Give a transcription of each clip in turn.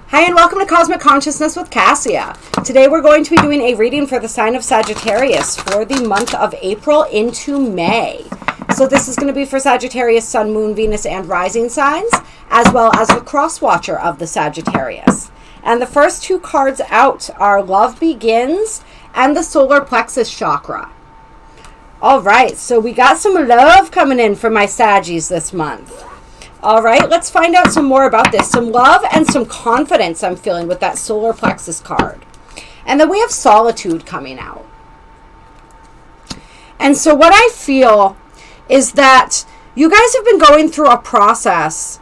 Hi and welcome to Cosmic Consciousness with Cassia. Today we're going to be doing a reading for the sign of Sagittarius for the month of April into May. So this is going to be for Sagittarius, Sun, Moon, Venus, and Rising signs, as well as the cross watcher of the Sagittarius. And the first two cards out are Love Begins and the Solar Plexus Chakra. All right, so we got some love coming in for my Saggies this month. All right, let's find out some more about this. Some love and some confidence I'm feeling with that solar plexus card. And then we have solitude coming out. And so what I feel is that you guys have been going through a process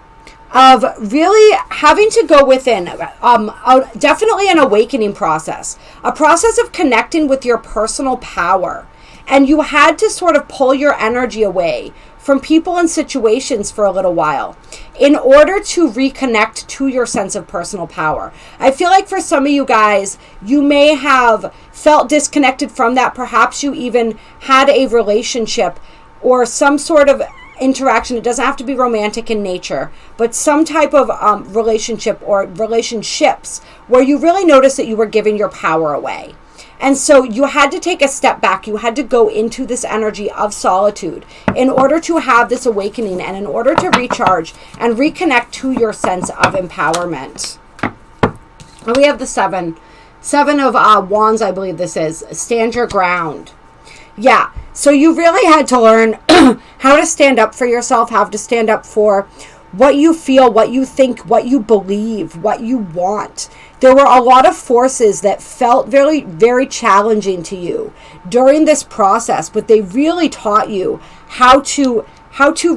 of really having to go within, definitely an awakening process, a process of connecting with your personal power. And you had to sort of pull your energy away from people and situations for a little while in order to reconnect to your sense of personal power. I feel like for some of you guys, you may have felt disconnected from that. Perhaps you even had a relationship or some sort of interaction. It doesn't have to be romantic in nature, but some type of relationship or relationships where you really noticed that you were giving your power away. And so you had to take a step back. You had to go into this energy of solitude in order to have this awakening and in order to recharge and reconnect to your sense of empowerment. And we have the seven of wands, I believe this is. Stand your ground. Yeah, so you really had to learn how to stand up for yourself, how to stand up for what you feel, what you think, what you believe, what you want. There were a lot of forces that felt very, very challenging to you during this process, but they really taught you how to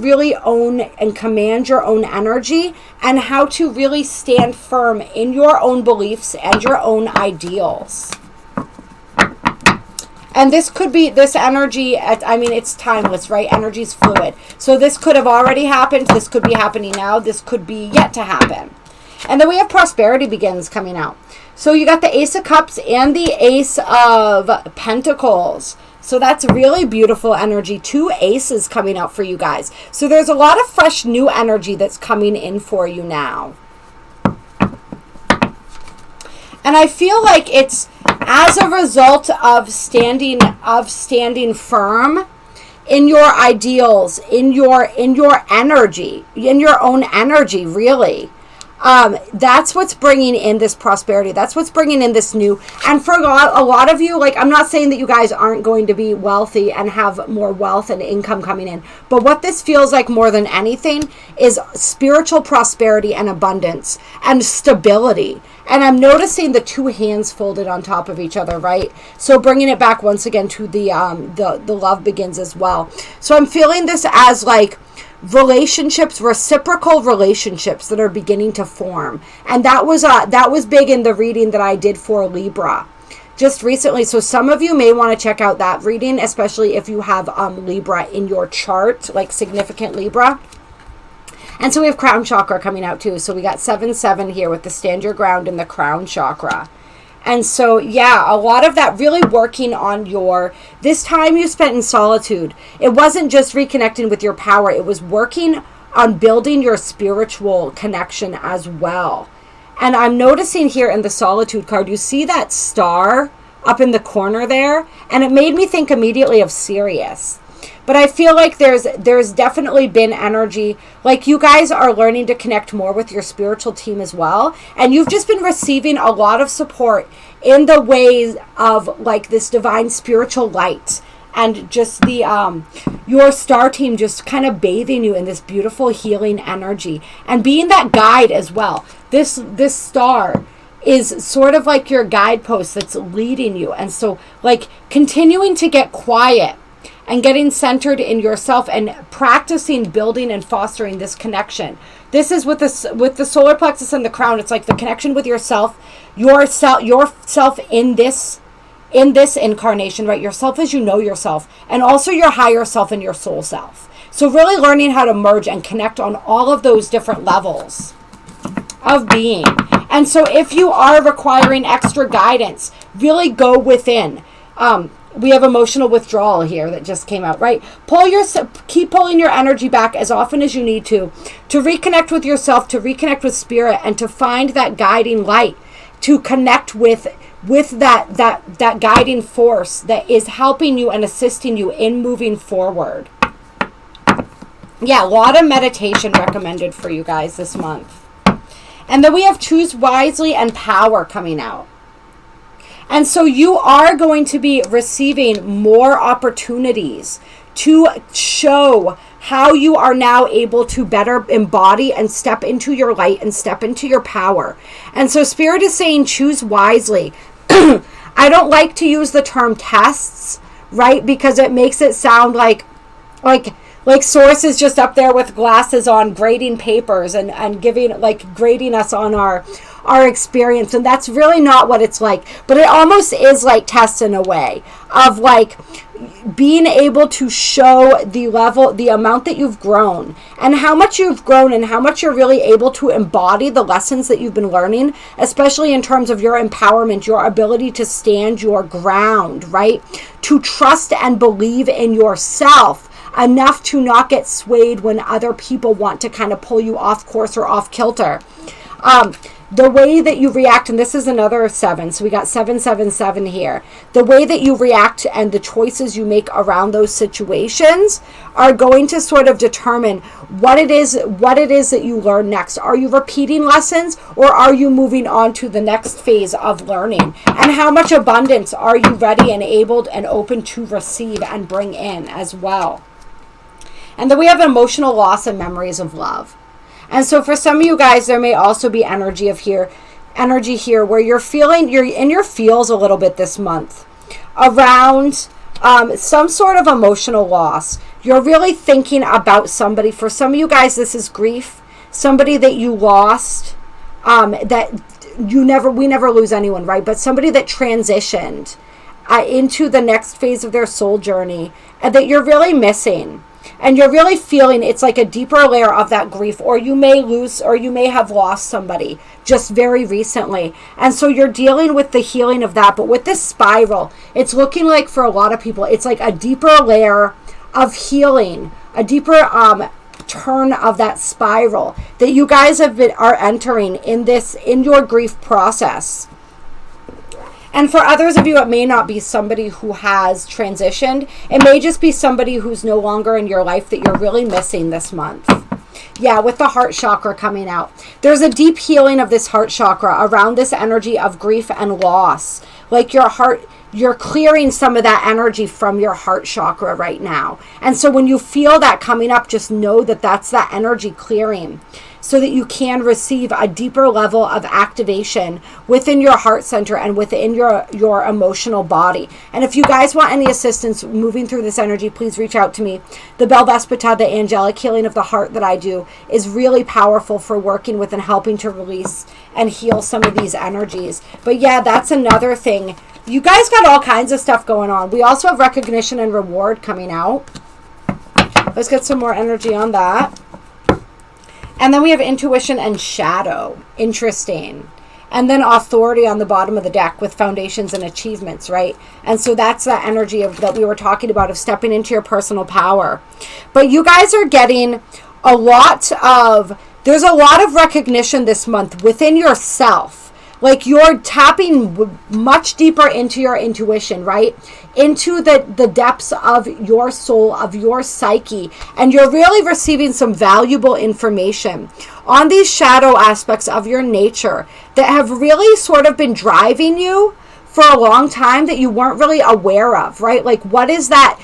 really own and command your own energy and how to really stand firm in your own beliefs and your own ideals. And this could be, this energy, it's timeless, right? Energy's fluid. So this could have already happened. This could be happening now. This could be yet to happen. And then we have Prosperity Begins coming out. So you got the Ace of Cups and the Ace of Pentacles. So that's really beautiful energy. Two aces coming out for you guys. So there's a lot of fresh new energy that's coming in for you now. And I feel like it's as a result of standing firm in your ideals, in your energy, in your own energy, really. That's what's bringing in this prosperity. That's what's bringing in this new. And for a lot of you, like, I'm not saying that you guys aren't going to be wealthy and have more wealth and income coming in. But what this feels like more than anything is spiritual prosperity and abundance and stability. And I'm noticing the two hands folded on top of each other, right? So bringing it back once again to the Love Begins as well. So I'm feeling this as like relationships, reciprocal relationships that are beginning to form. And that was big in the reading that I did for Libra just recently. So some of you may want to check out that reading, especially if you have Libra in your chart, like significant Libra. And so we have Crown Chakra coming out too. So we got 7-7 here with the Stand Your Ground and the Crown Chakra. And so, yeah, a lot of that really working on this time you spent in solitude. It wasn't just reconnecting with your power. It was working on building your spiritual connection as well. And I'm noticing here in the solitude card, you see that star up in the corner there? And it made me think immediately of Sirius. But I feel like there's definitely been energy, like you guys are learning to connect more with your spiritual team as well. And you've just been receiving a lot of support in the ways of like this divine spiritual light. And just your star team just kind of bathing you in this beautiful healing energy. And being that guide as well. This star is sort of like your guidepost that's leading you. And so like continuing to get quiet and getting centered in yourself and practicing building and fostering this connection. This is with the solar plexus and the crown. It's like the connection with yourself in this incarnation, right? Yourself as you know yourself, and also your higher self and your soul self. So really learning how to merge and connect on all of those different levels of being. And so if you are requiring extra guidance, really go within. We have emotional withdrawal here that just came out, right? Keep pulling your energy back as often as you need to reconnect with yourself, to reconnect with spirit, and to find that guiding light, to connect with that guiding force that is helping you and assisting you in moving forward. Yeah, a lot of meditation recommended for you guys this month. And then we have choose wisely and power coming out. And so you are going to be receiving more opportunities to show how you are now able to better embody and step into your light and step into your power. And so Spirit is saying choose wisely. I don't like to use the term tests, right? Because it makes it sound like Source is just up there with glasses on grading papers and grading us on our experience, and that's really not what it's like. But it almost is like tests in a way of like being able to show the amount that you've grown and how much you've grown and how much you're really able to embody the lessons that you've been learning, especially in terms of your empowerment, your ability to stand your ground, right? To trust and believe in yourself enough to not get swayed when other people want to kind of pull you off course or off kilter. The way that you react, and this is another 7, so we got 777 here. The way that you react and the choices you make around those situations are going to sort of determine what it is that you learn next. Are you repeating lessons, or are you moving on to the next phase of learning? And how much abundance are you ready and able and open to receive and bring in as well? And then we have emotional loss and memories of love. And so for some of you guys, there may also be energy here where you're in your feels a little bit this month around some sort of emotional loss. You're really thinking about somebody. For some of you guys, this is grief. Somebody that you lost, we never lose anyone, right? But somebody that transitioned into the next phase of their soul journey and that you're really missing. And you're really feeling it's like a deeper layer of that grief, or you may have lost somebody just very recently. And so you're dealing with the healing of that. But with this spiral, it's looking like for a lot of people, it's like a deeper layer of healing, a deeper turn of that spiral that you guys are entering in your grief process. And for others of you, it may not be somebody who has transitioned. It may just be somebody who's no longer in your life that you're really missing this month. Yeah, with the heart chakra coming out. There's a deep healing of this heart chakra around this energy of grief and loss. Like your heart, you're clearing some of that energy from your heart chakra right now. And so when you feel that coming up, just know that that's that energy clearing, so that you can receive a deeper level of activation within your heart center and within your emotional body. And if you guys want any assistance moving through this energy, please reach out to me. The Belvaspata, the angelic healing of the heart that I do, is really powerful for working with and helping to release and heal some of these energies. But yeah, that's another thing. You guys got all kinds of stuff going on. We also have recognition and reward coming out. Let's get some more energy on that. And then we have intuition and shadow. Interesting. And then authority on the bottom of the deck with foundations and achievements, right? And so that's that energy that we were talking about of stepping into your personal power. But you guys are getting there's a lot of recognition this month within yourself. Like you're tapping much deeper into your intuition, right? Into the depths of your soul, of your psyche. And you're really receiving some valuable information on these shadow aspects of your nature that have really sort of been driving you for a long time that you weren't really aware of, right? Like what is that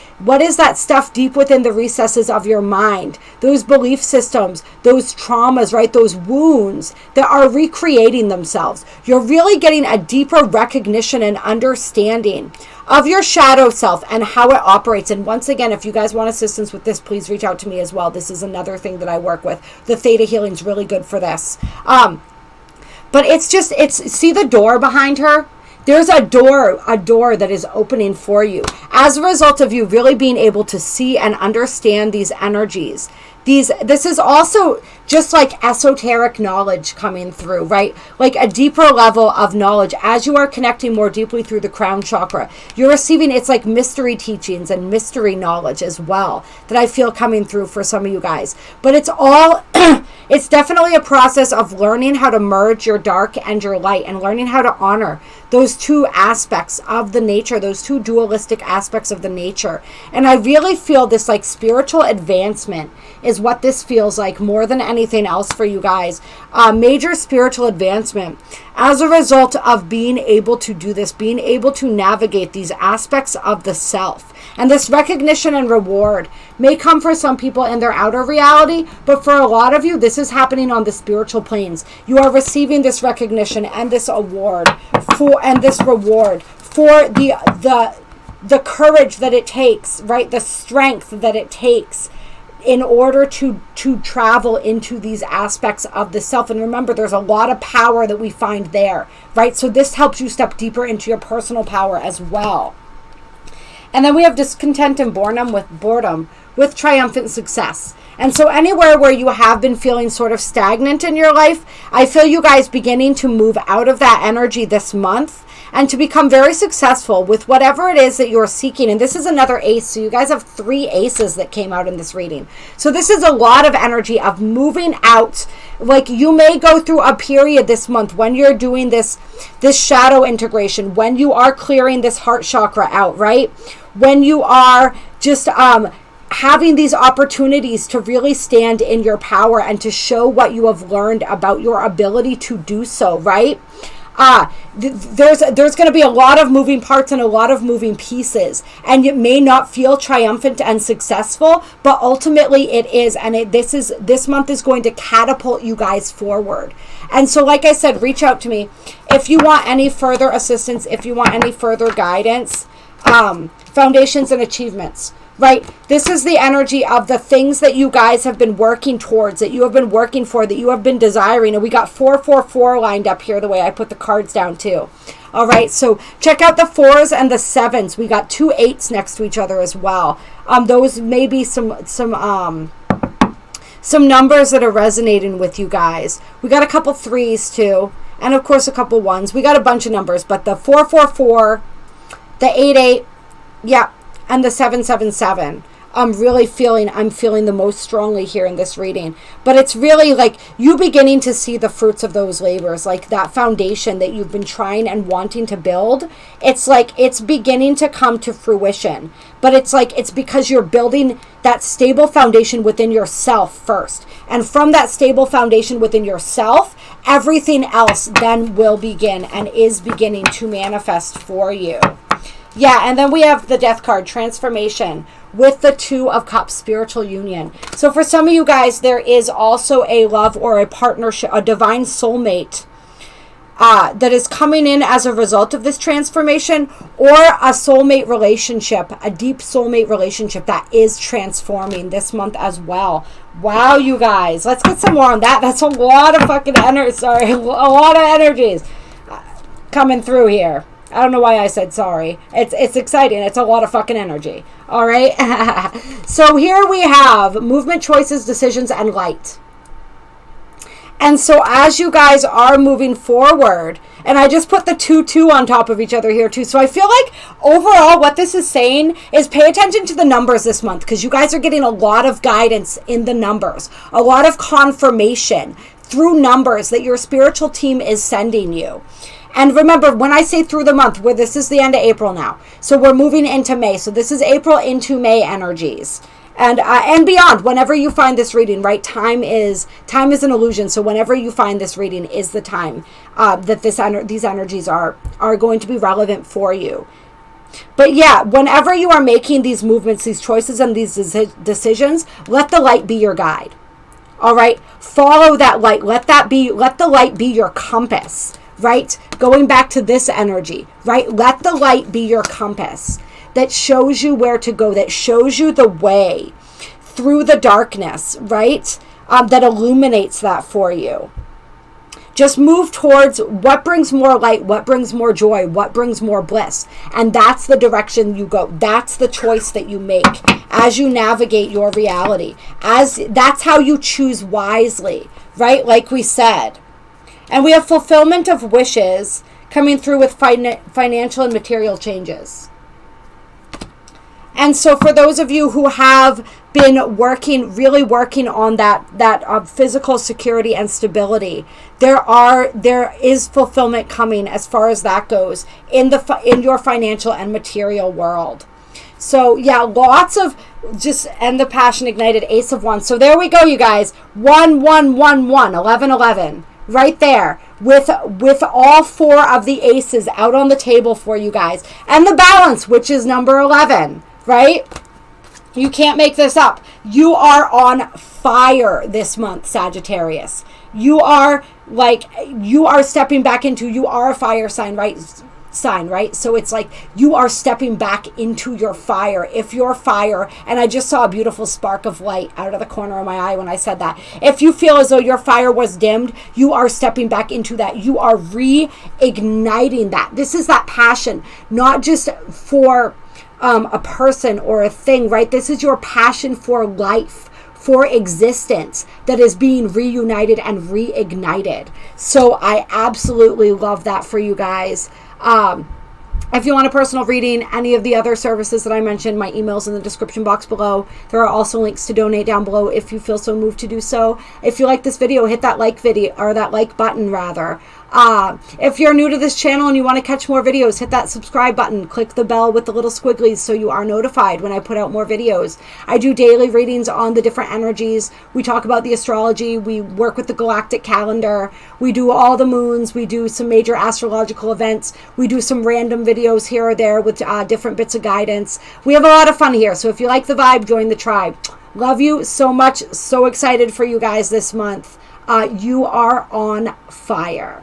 stuff deep within the recesses of your mind? Those belief systems, those traumas, right? Those wounds that are recreating themselves. You're really getting a deeper recognition and understanding of your shadow self and how it operates. And once again, if you guys want assistance with this, please reach out to me as well. This is another thing that I work with. The Theta healing is really good for this. But see the door behind her? There's a door that is opening for you as a result of you really being able to see and understand these energies this is also just like esoteric knowledge coming through, right? Like a deeper level of knowledge as you are connecting more deeply through the crown chakra. You're receiving, it's like mystery teachings and mystery knowledge as well that I feel coming through for some of you guys. But it's all, it's definitely a process of learning how to merge your dark and your light, and learning how to honor those two aspects of the nature, those two dualistic aspects of the nature. And I really feel this like spiritual advancement is what this feels like more than anything else for you guys. Major spiritual advancement as a result of being able to do this, being able to navigate these aspects of the self. And this recognition and reward may come for some people in their outer reality, but for a lot of you, this is happening on the spiritual planes. You are receiving this recognition and this award and this reward for the courage that it takes, right? The strength that it takes in order to travel into these aspects of the self. And remember, there's a lot of power that we find there, right? So this helps you step deeper into your personal power as well. And then we have discontent and boredom with triumphant success. And so anywhere where you have been feeling sort of stagnant in your life, I feel you guys beginning to move out of that energy this month and to become very successful with whatever it is that you're seeking. And this is another ace. So you guys have 3 aces that came out in this reading. So this is a lot of energy of moving out. Like you may go through a period this month when you're doing this shadow integration, when you are clearing this heart chakra out, right? When you are just having these opportunities to really stand in your power and to show what you have learned about your ability to do so, right? There's going to be a lot of moving parts and a lot of moving pieces, and it may not feel triumphant and successful, but ultimately it is. And this month is going to catapult you guys forward. And so, like I said, reach out to me if you want any further assistance, if you want any further guidance. Foundations and achievements, right? This is the energy of the things that you guys have been working towards, that you have been working for, that you have been desiring. And we got 444 lined up here the way I put the cards down too. All right, so check out the 4s and the 7s. We got 2 8s next to each other as well. Those may be some numbers that are resonating with you guys. We got a couple 3s too, and of course a couple 1s. We got a bunch of numbers, but the 444, the 88, yeah, and the 777. I'm feeling the most strongly here in this reading. But it's really like you beginning to see the fruits of those labors, like that foundation that you've been trying and wanting to build. It's like it's beginning to come to fruition. But it's like it's because you're building that stable foundation within yourself first. And from that stable foundation within yourself, everything else then will begin and is beginning to manifest for you. Yeah, and then we have the Death card, transformation, with the 2 of Cups, spiritual union. So for some of you guys, there is also a love or a partnership, a divine soulmate that is coming in as a result of this transformation, or a soulmate relationship, a deep soulmate relationship that is transforming this month as well. Wow, you guys. Let's get some more on that. That's a lot of fucking energy. Sorry, a lot of energies coming through here. I don't know why I said sorry. It's exciting. It's a lot of fucking energy. All right. So here we have movement, choices, decisions, and light. And so as you guys are moving forward, and I just put the 2 on top of each other here too. So I feel like overall what this is saying is pay attention to the numbers this month, because you guys are getting a lot of guidance in the numbers, a lot of confirmation through numbers that your spiritual team is sending you. And remember, when I say through the month, where this is the end of April now, so we're moving into May. So this is April into May energies, and beyond. Whenever you find this reading, right? Time is an illusion. So whenever you find this reading is the time that these energies are going to be relevant for you. But yeah, whenever you are making these movements, these choices, and these decisions, let the light be your guide. All right, follow that light. Let the light be your compass. Right? Going back to this energy, right? Let the light be your compass that shows you where to go, that shows you the way through the darkness, right? That illuminates that for you. Just move towards what brings more light, what brings more joy, what brings more bliss. And that's the direction you go. That's the choice that you make as you navigate your reality. That's how you choose wisely, right? Like we said. And we have fulfillment of wishes coming through with financial and material changes. And so for those of you who have been really working on that physical security and stability, there is fulfillment coming as far as that goes in your financial and material world. So yeah, lots of and the passion ignited, Ace of Wands. So there we go, you guys. 1, 1, 1, 1, 11, 11. Right there with all 4 of the aces out on the table for you guys. And the balance, which is number 11, right? You can't make this up. You are on fire this month, Sagittarius. You are stepping back into, you are a fire sign, right? So it's like you are stepping back into your fire. If your fire, and I just saw a beautiful spark of light out of the corner of my eye when I said that. If you feel as though your fire was dimmed, you are stepping back into that. You are reigniting that. This is that passion, not just for a person or a thing, right? This is your passion for life, for existence, that is being reunited and reignited. So I absolutely love that for you guys. If you want a personal reading, any of the other services that I mentioned, my email's in the description box below. There are also links to donate down below if you feel so moved to do so. If you like this video, hit that like button rather. If you're new to this channel and you want to catch more videos, hit that subscribe button. Click the bell with the little squigglies so you are notified when I put out more videos. I do daily readings on the different energies. We talk about the astrology. We work with the galactic calendar. We do all the moons. We do some major astrological events. We do some random videos here or there with different bits of guidance. We have a lot of fun here. So if you like the vibe, join the tribe. Love you so much. So excited for you guys this month. You are on fire.